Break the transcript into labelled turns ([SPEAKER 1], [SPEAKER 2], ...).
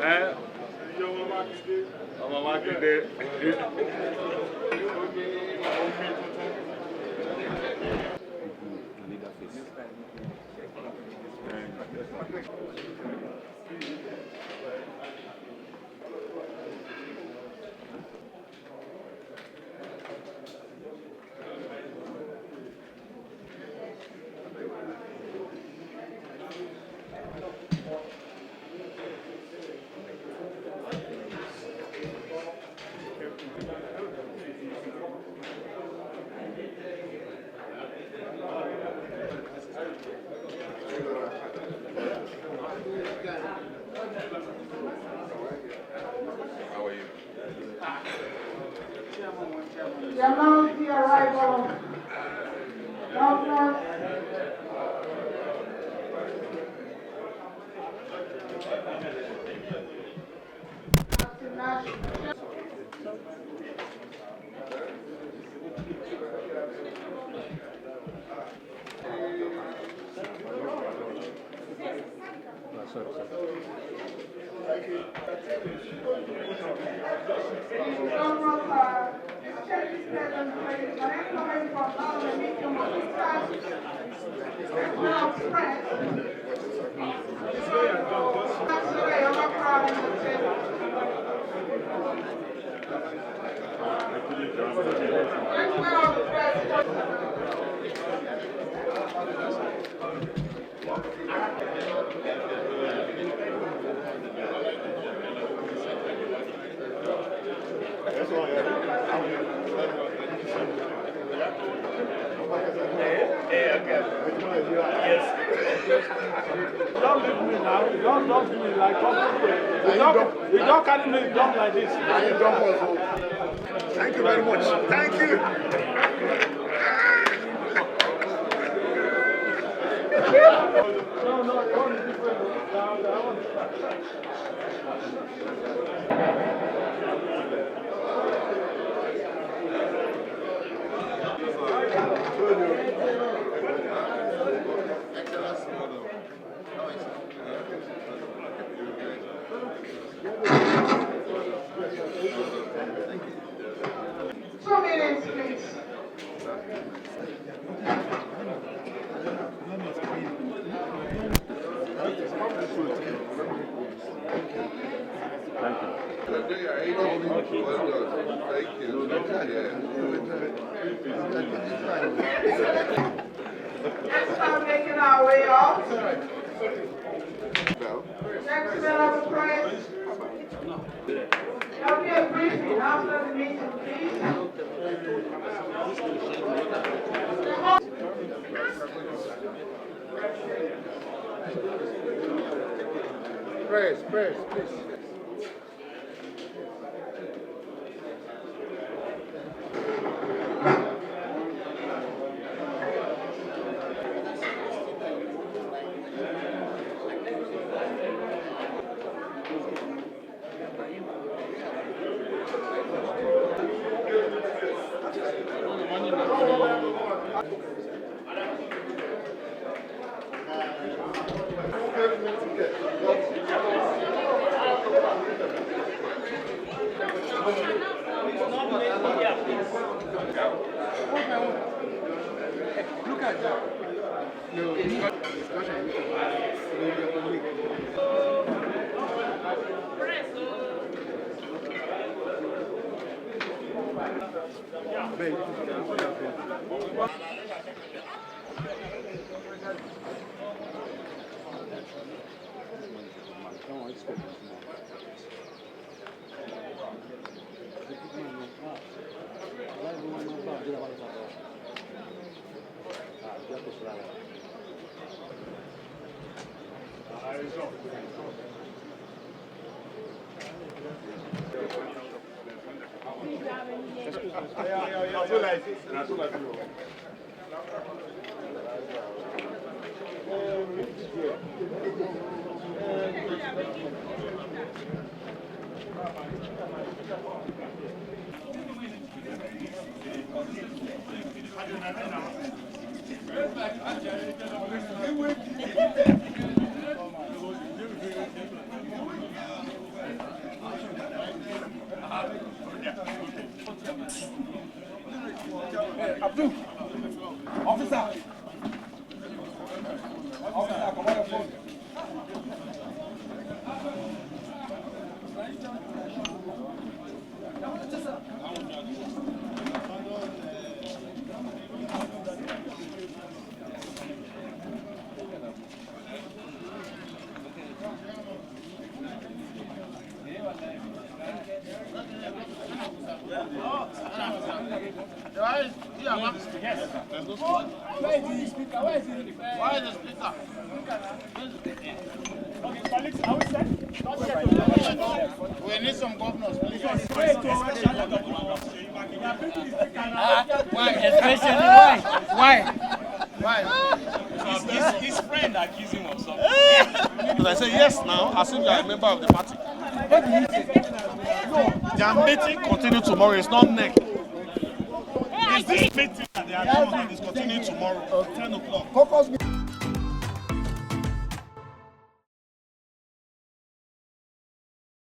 [SPEAKER 1] Eh? Mama Makinde. How are you?
[SPEAKER 2] The announced the arrival of Governor
[SPEAKER 3] Don't leave me now. Don't leave me like you don't carry me dumb like this.
[SPEAKER 1] Thank you very much. Thank you.
[SPEAKER 3] No, the one is different. That one.
[SPEAKER 2] Let's start making our way off. Next bill of the praise. There'll be a briefing after the meeting, please.
[SPEAKER 1] Press, please. Look at that. No, discussion. Why is the speaker?
[SPEAKER 3] Okay, colleagues, are we set?
[SPEAKER 1] We need some governors, please.
[SPEAKER 4] Why? Especially why?
[SPEAKER 1] Why?
[SPEAKER 5] His friend accused him of something. Because I say yes now, as if you are a member of the party. Their meeting continue tomorrow. It's not next. It's this meeting that they are doing and it's continuing tomorrow, 10 o'clock.